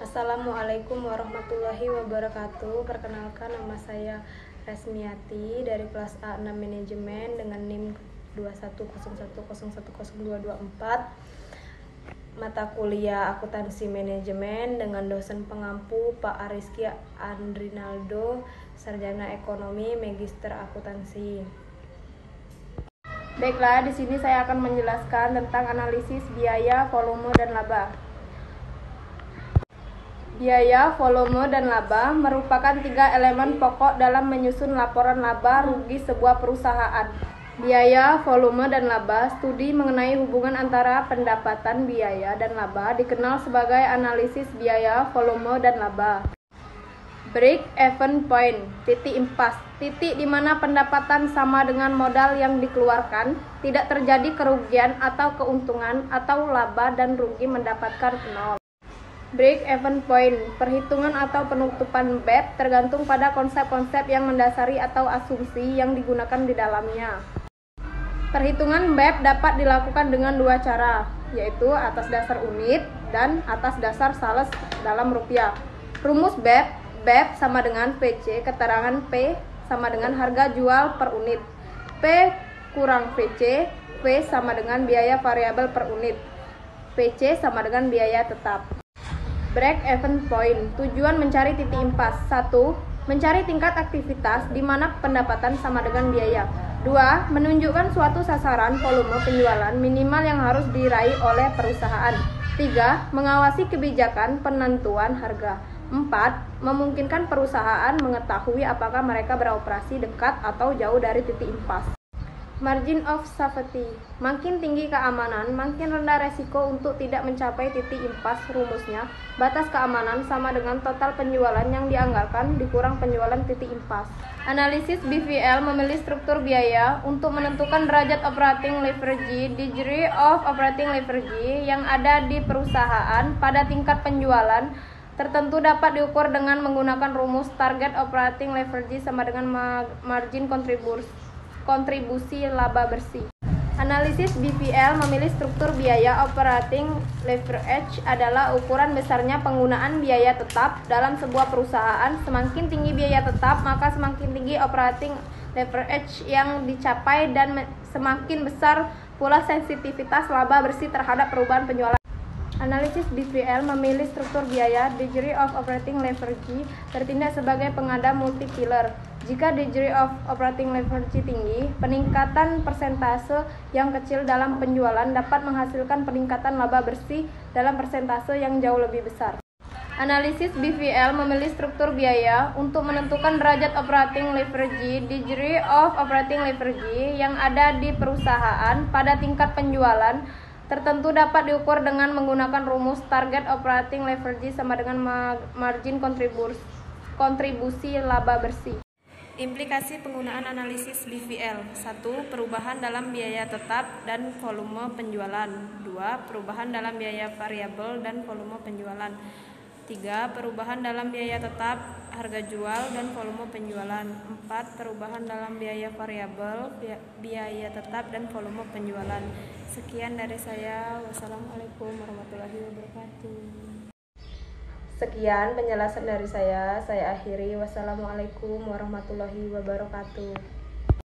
Assalamualaikum warahmatullahi wabarakatuh. Perkenalkan, nama saya Resmiati dari kelas A6 Manajemen dengan NIM 2101010224. Mata kuliah Akuntansi Manajemen dengan dosen pengampu Pak Ariski Andrinaldo, Sarjana Ekonomi, Magister Akuntansi. Baiklah, di sini saya akan menjelaskan tentang analisis biaya, volume, dan laba. Biaya, volume, dan laba merupakan tiga elemen pokok dalam menyusun laporan laba rugi sebuah perusahaan. Biaya, volume, dan laba, studi mengenai hubungan antara pendapatan biaya dan laba dikenal sebagai analisis biaya, volume, dan laba. Break-even point, titik impas, titik di mana pendapatan sama dengan modal yang dikeluarkan, tidak terjadi kerugian atau keuntungan, atau laba dan rugi mendapatkan nol. Break-even point, perhitungan atau penutupan BEP tergantung pada konsep-konsep yang mendasari atau asumsi yang digunakan di dalamnya. Perhitungan BEP dapat dilakukan dengan dua cara, yaitu atas dasar unit dan atas dasar sales dalam rupiah. Rumus BEP sama dengan PC, keterangan P sama dengan harga jual per unit. P kurang VC, V sama dengan biaya variabel per unit. PC sama dengan biaya tetap. Break-even point, tujuan mencari titik impas. 1. Mencari tingkat aktivitas di mana pendapatan sama dengan biaya. 2. Menunjukkan suatu sasaran volume penjualan minimal yang harus diraih oleh perusahaan. 3. Mengawasi kebijakan penentuan harga. 4. Memungkinkan perusahaan mengetahui apakah mereka beroperasi dekat atau jauh dari titik impas. Margin of safety, makin tinggi keamanan, makin rendah resiko untuk tidak mencapai titik impas. Rumusnya, batas keamanan sama dengan total penjualan yang dianggarkan dikurang penjualan titik impas. Analisis BVL memilih struktur biaya untuk menentukan derajat operating leverage, degree of operating leverage yang ada di perusahaan pada tingkat penjualan tertentu dapat diukur dengan menggunakan rumus target operating leverage sama dengan margin kontribusi laba bersih. Analisis BVL memilih struktur biaya operating leverage adalah ukuran besarnya penggunaan biaya tetap dalam sebuah perusahaan. Semakin tinggi biaya tetap, maka semakin tinggi operating leverage yang dicapai dan semakin besar pula sensitivitas laba bersih terhadap perubahan penjualan. Analisis BVL memilih struktur biaya, degree of operating leverage bertindak sebagai pengada multiplier. Jika degree of operating leverage tinggi, peningkatan persentase yang kecil dalam penjualan dapat menghasilkan peningkatan laba bersih dalam persentase yang jauh lebih besar. Analisis BVL memilih struktur biaya untuk menentukan derajat operating leverage, degree of operating leverage yang ada di perusahaan pada tingkat penjualan tertentu dapat diukur dengan menggunakan rumus target operating leverage sama dengan margin kontribusi laba bersih. Implikasi penggunaan analisis BVL. 1. Perubahan dalam biaya tetap dan volume penjualan. 2. Perubahan dalam biaya variabel dan volume penjualan. 3. Perubahan dalam biaya tetap, harga jual, dan volume penjualan. 4. Perubahan dalam biaya variabel, biaya tetap, dan volume penjualan. Sekian dari saya. Wassalamualaikum warahmatullahi wabarakatuh. Sekian penjelasan dari saya akhiri. Wassalamualaikum warahmatullahi wabarakatuh.